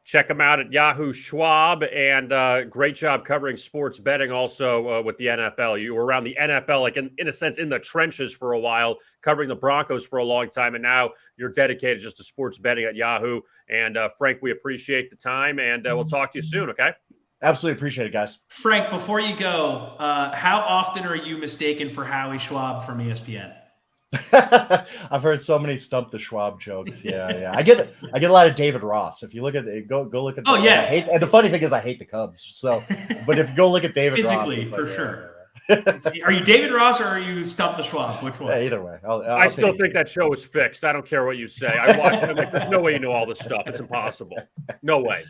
Check him out at Yahoo Schwab, and great job covering sports betting also with the NFL. You were around the NFL, like in a sense, in the trenches for a while, covering the Broncos for a long time, and now you're dedicated just to sports betting at Yahoo. And Frank, we appreciate the time, and we'll talk to you soon, okay? Absolutely appreciate it, guys. Frank, before you go, how often are you mistaken for Howie Schwab from ESPN? I've heard so many stump the Schwab jokes. Yeah. I get a lot of David Ross. If you look at it, go look at. And the funny thing is, I hate the Cubs. So, but if you go look at David physically, Ross, for sure. Are you David Ross or are you stump the Schwab? Which one? Yeah, either way. I still think that show is fixed. I don't care what you say. I watched it. Like, there's no way you know all this stuff. It's impossible. No way.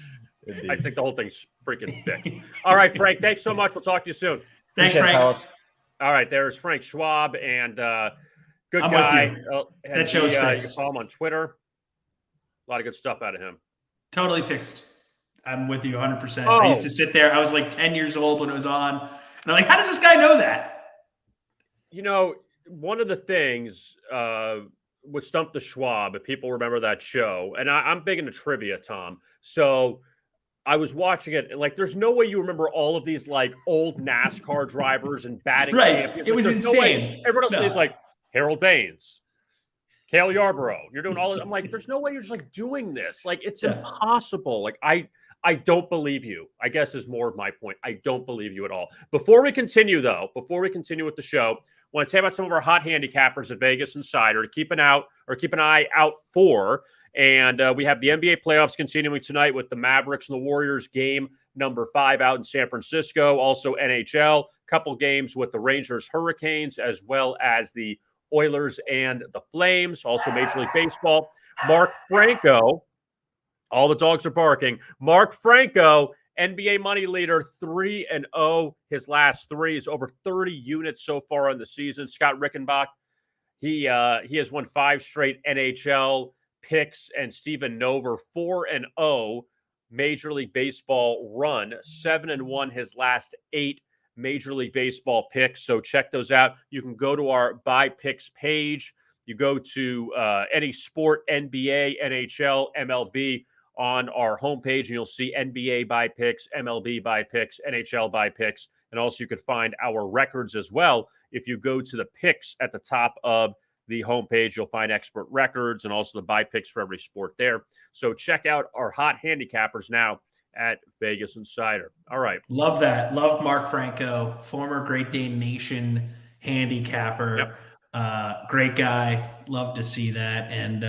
Indeed. I think the whole thing's freaking fixed. All right, Frank. Thanks so much. We'll talk to you soon. Thanks, Frank. All right, there's Frank Schwab and. Good I'm guy. That show's fixed. You can follow him on Twitter A lot of good stuff out of him. Totally fixed. I'm with you 100%. Oh. I used to sit there. I was like 10 years old when it was on. And I'm like, how does this guy know that? You know, one of the things with Stump the Schwab, if people remember that show, and I'm big into trivia, Tom. So I was watching it, and like, there's no way you remember all of these like old NASCAR drivers and batting champions. It was insane. Everyone else is like Harold Baines, Cale Yarborough. You're doing all. I'm like, there's no way you're just like doing this. Like, it's impossible. Like, I don't believe you, I guess, is more of my point. I don't believe you at all. Before we continue with the show, I want to tell you about some of our hot handicappers at Vegas Insider to keep an eye out for. And we have the NBA playoffs continuing tonight with the Mavericks and the Warriors game number 5 out in San Francisco. Also NHL, couple games with the Rangers Hurricanes, as well as the Oilers and the Flames. Also Major League Baseball. Mark Franco, all the dogs are barking. Mark Franco, NBA money leader, 3-0. His last 3 is over 30 units so far in the season. Scott Rickenbach, he has won 5 straight NHL picks, and Steven Nover, 4-0 Major League Baseball run, 7-1 his last 8 Major League Baseball picks. So check those out. You can go to our buy picks page. You go to any sport, NBA, NHL, MLB, on our homepage, and you'll see NBA buy picks, MLB buy picks, NHL buy picks, and also you could find our records as well. If you go to the picks at the top of the homepage, you'll find expert records and also the buy picks for every sport there. So check out our hot handicappers now at Vegas Insider. All right. Love that. Love Mark Franco, former Great Dane Nation handicapper. Yep. Great guy. Love to see that. And,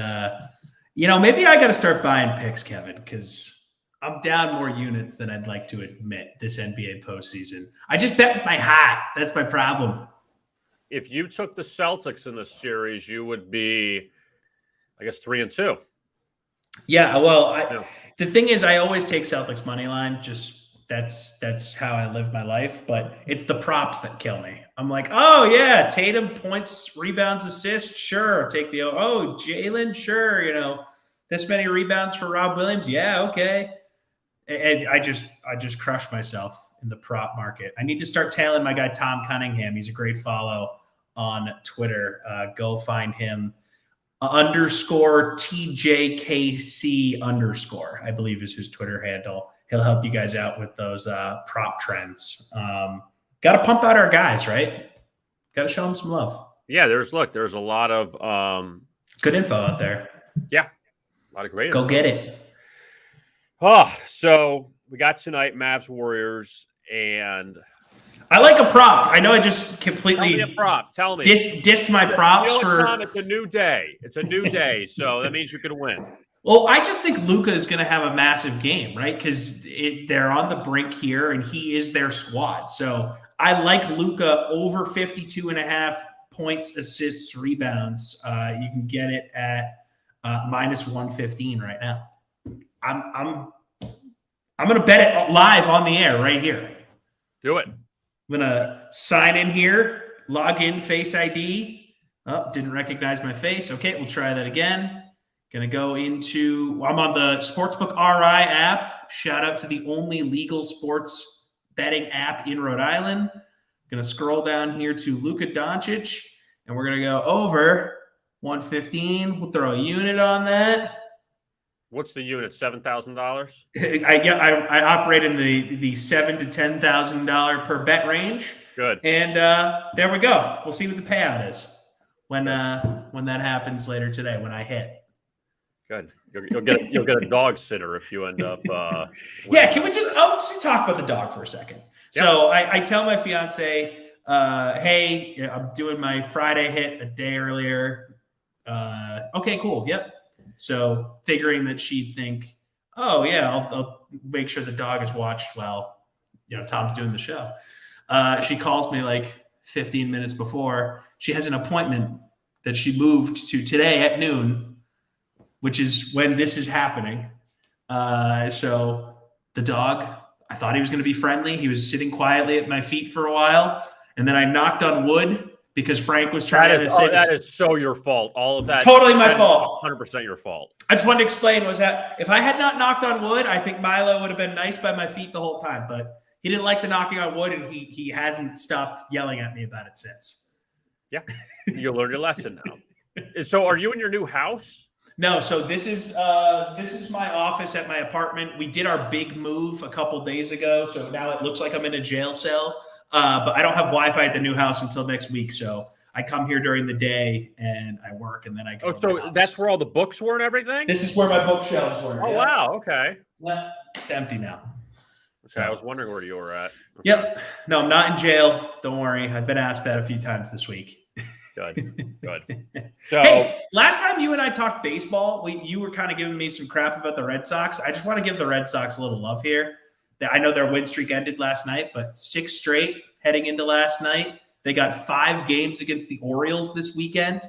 maybe I got to start buying picks, Kevin, because I'm down more units than I'd like to admit this NBA postseason. I just bet with my hat. That's my problem. If you took the Celtics in this series, you would be, I guess, 3-2. Yeah, well, the thing is, I always take Celtics money line. Just that's how I live my life. But it's the props that kill me. I'm like, oh yeah, Tatum points, rebounds, assists. Sure, take the Jalen. Sure, this many rebounds for Rob Williams. Yeah, okay. And I just crushed myself in the prop market. I need to start tailing my guy Tom Cunningham. He's a great follow on Twitter. Go find him. _TJKC_, I believe is his Twitter handle. He'll help you guys out with those prop trends. Got to pump out our guys, right? Got to show them some love. Yeah, there's a lot of good info out there. Yeah, a lot of great info. Go get it. Oh, so we got tonight Mavs Warriors, and I like a prop. I know I just completely tell me a prop. Tell me. Dissed my props it's a new day. It's a new day, so that means you can win. Well, I just think Luka is going to have a massive game, right? Because they're on the brink here, and he is their squad. So I like Luka over 52.5 points, assists, rebounds. You can get it at -115 right now. I'm going to bet it live on the air right here. Do it. I'm going to sign in here, log in, Face ID. Oh, didn't recognize my face. Okay, we'll try that again. Going to go into, I'm on the Sportsbook RI app. Shout out to the only legal sports betting app in Rhode Island. Going to scroll down here to Luka Doncic, and we're going to go over 115. We'll throw a unit on that. What's the unit? $7,000? I operate in the $7,000 to $10,000 per bet range. Good. And there we go. We'll see what the payout is when that happens later today when I hit. Good. You'll get a dog sitter if you end up. Yeah. Can we let's talk about the dog for a second? Yep. So I tell my fiance, hey, I'm doing my Friday hit a day earlier. Okay, cool. Yep. So figuring that she'd think, oh yeah, I'll make sure the dog is watched while Tom's doing the show. She calls me like 15 minutes before. She has an appointment that she moved to today at noon, which is when this is happening. So the dog, I thought he was going to be friendly. He was sitting quietly at my feet for a while. And then I knocked on wood because Frank was trying to say that is so your fault. All of that. Totally my fault. 100% your fault. I just wanted to explain was that if I had not knocked on wood, I think Milo would have been nice by my feet the whole time. But he didn't like the knocking on wood, and he hasn't stopped yelling at me about it since. Yeah, you learned your lesson now. So, are you in your new house? No, so this is my office at my apartment. We did our big move a couple days ago, so now it looks like I'm in a jail cell. But I don't have Wi-Fi at the new house until next week, so I come here during the day and I work, and then I go. Oh, so that's where all the books were and everything? This is where my bookshelves were. Oh, wow. Okay. Yeah, it's empty now. Okay, I was wondering where you were at. Okay. Yep. No, I'm not in jail. Don't worry. I've been asked that a few times this week. Good. So, hey, last time you and I talked baseball, you were kind of giving me some crap about the Red Sox. I just want to give the Red Sox a little love here. I know their win streak ended last night, but 6 straight heading into last night. They got 5 games against the Orioles this weekend.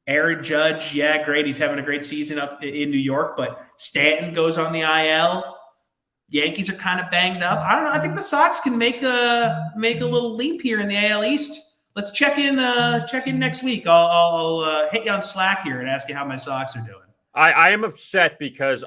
Aaron Judge, yeah, great. He's having a great season up in New York, but Stanton goes on the IL. Yankees are kind of banged up. I don't know. I think the Sox can make a little leap here in the AL East. Let's check in next week. I'll hit you on Slack here and ask you how my Sox are doing. I am upset because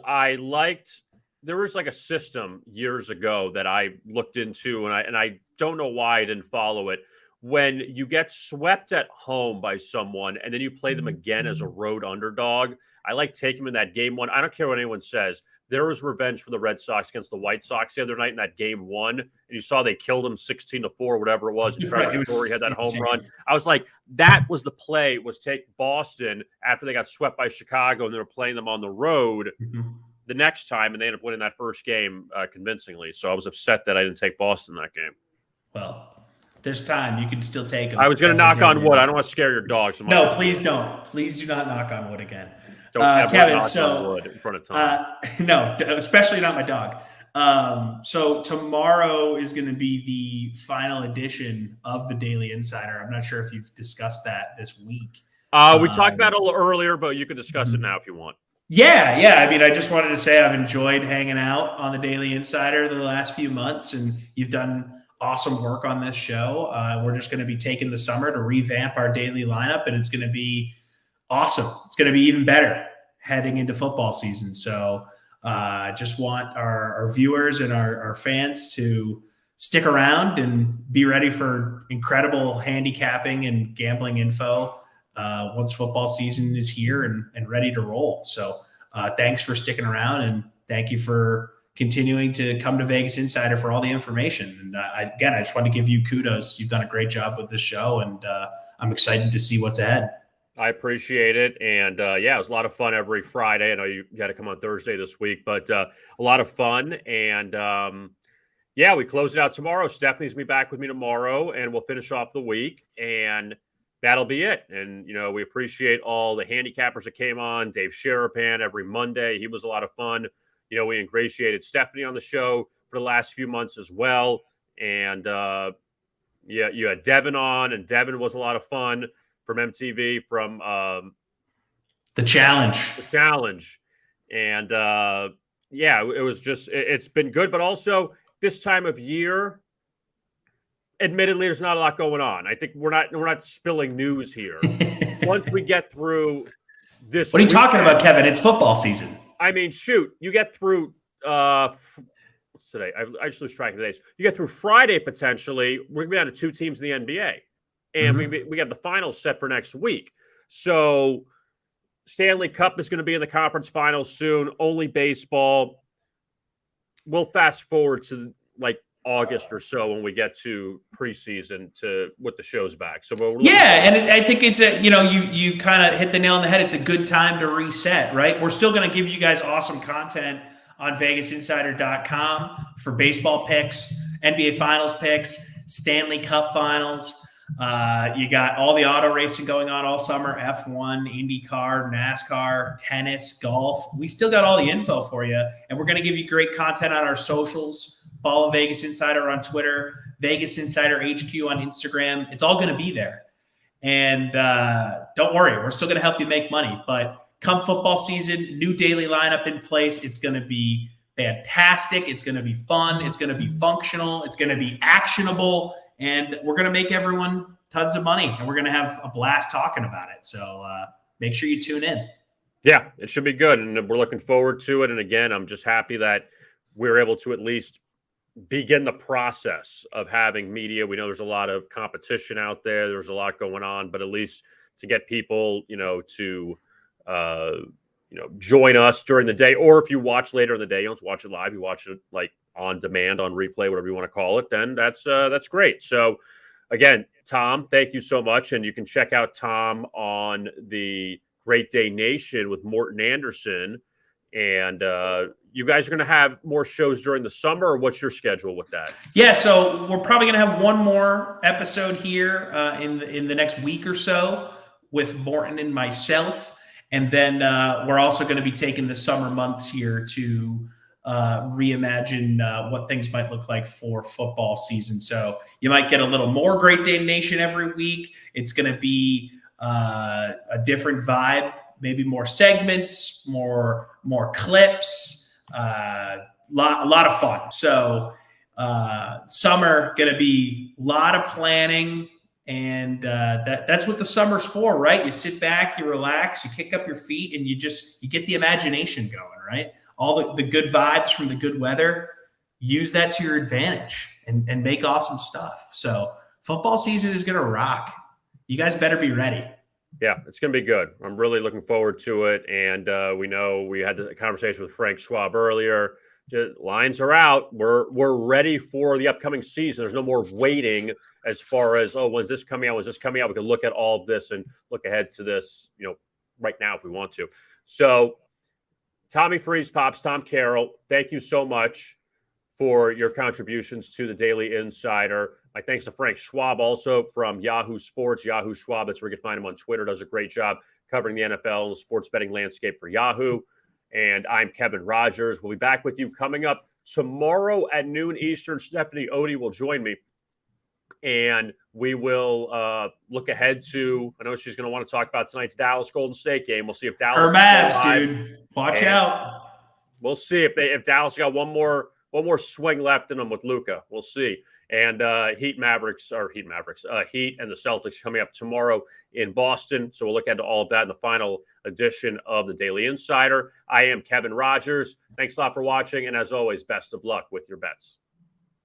there was like a system years ago that I looked into, and I don't know why I didn't follow it. When you get swept at home by someone and then you play them again as a road underdog, I like taking them in that game one. I don't care what anyone says. There was revenge for the Red Sox against the White Sox the other night in that game 1, and you saw they killed them 16-4, whatever it was. And Travis Story had that home run. I was like, that was the play, was take Boston after they got swept by Chicago and they were playing them on the road the next time, and they ended up winning that first game convincingly. So I was upset that I didn't take Boston that game. Well, there's time. You can still take them. I was going to knock on wood. I don't want to scare your dogs. No, please don't. Please do not knock on wood again. Don't ever Kevin, knock on wood in front of Tom. No, especially not my dog. So tomorrow is going to be the final edition of the Daily Insider. I'm not sure if you've discussed that this week. We talked about it a little earlier, but you can discuss it now if you want. Yeah. I mean, I just wanted to say I've enjoyed hanging out on the Daily Insider the last few months, and you've done awesome work on this show. We're just going to be taking the summer to revamp our daily lineup, and it's going to be awesome. It's going to be even better heading into football season. So just want our viewers and our fans to stick around and be ready for incredible handicapping and gambling info once football season is here and ready to roll. So thanks for sticking around, and thank you for continuing to come to Vegas Insider for all the information. And I just want to give you kudos. You've done a great job with this show, and I'm excited to see what's ahead. I appreciate it. And it was a lot of fun every Friday. I know you got to come on Thursday this week, but a lot of fun. And we close it out tomorrow. Stephanie's going to be back with me tomorrow, and we'll finish off the week. And that'll be it. And, we appreciate all the handicappers that came on. Dave Sherapan every Monday. He was a lot of fun. We ingratiated Stephanie on the show for the last few months as well. And you had Devin on, and Devin was a lot of fun from MTV, from The Challenge. And it was just, it's been good. But also this time of year, admittedly, there's not a lot going on. I think we're not spilling news here. Once we get through this, what are you talking about, Kevin? It's football season. I mean, shoot, you get through what's today? I just lose track of the days. You get through Friday, potentially. We're going to be down to 2 teams in the NBA. And we have the finals set for next week. So Stanley Cup is going to be in the conference finals soon. Only baseball. We'll fast forward to like August or so when we get to preseason with the shows back. So and I think it's you kind of hit the nail on the head. It's a good time to reset, right? We're still going to give you guys awesome content on VegasInsider.com for baseball picks, NBA Finals picks, Stanley Cup Finals. You got all the auto racing going on all summer, F1, IndyCar, NASCAR, tennis, golf. We still got all the info for you, and we're going to give you great content on our socials. Follow Vegas Insider on Twitter, Vegas Insider HQ on Instagram. It's all going to be there. And don't worry, we're still going to help you make money. But come football season, new daily lineup in place. It's going to be fantastic. It's going to be fun. It's going to be functional. It's going to be actionable. And we're going to make everyone tons of money, and we're going to have a blast talking about it. So make sure you tune in. Yeah, it should be good, and we're looking forward to it. And again, I'm just happy that we're able to at least begin the process of having media. We know there's a lot of competition out there. There's a lot going on, but at least to get people, to join us during the day, or if you watch later in the day, you don't watch it live, you watch it like on demand, on replay, whatever you want to call it, then that's great. So again, Tom, thank you so much. And you can check out Tom on the Great Day Nation with Morton Anderson. And you guys are going to have more shows during the summer, or what's your schedule with that? Yeah, so we're probably going to have one more episode here in the next week or so with Morton and myself. And then we're also going to be taking the summer months here to reimagine what things might look like for football season. So you might get a little more Great Day Nation every week. It's going to be a different vibe, maybe more segments, more clips, a lot of fun. So summer going to be a lot of planning, and that's what the summer's for, right? You sit back, you relax, you kick up your feet, and you get the imagination going, right? All the good vibes from the good weather, use that to your advantage and make awesome stuff. So football season is going to rock. You guys better be ready. Yeah, it's going to be good. I'm really looking forward to it. And we know we had the conversation with Frank Schwab earlier. The lines are out. We're ready for the upcoming season. There's no more waiting as far as, when's this coming out? When's this coming out? We can look at all of this and look ahead to this, right now if we want to. So Tommy Freeze Pops, Tom Carroll, thank you so much for your contributions to the Daily Insider. My thanks to Frank Schwab, also from Yahoo Sports. Yahoo Schwab, that's where you can find him on Twitter. Does a great job covering the NFL and the sports betting landscape for Yahoo. And I'm Kevin Rogers. We'll be back with you coming up tomorrow at noon Eastern. Stephanie Odie will join me. And we will look ahead to, I know she's going to want to talk about tonight's Dallas Golden State game. We'll see if Dallas Her Mavs, dude. Watch out. We'll see if Dallas got one more swing left in them with Luka. We'll see. And Heat and the Celtics coming up tomorrow in Boston. So we'll look into all of that in the final edition of the Daily Insider. I am Kevin Rogers. Thanks a lot for watching. And as always, best of luck with your bets.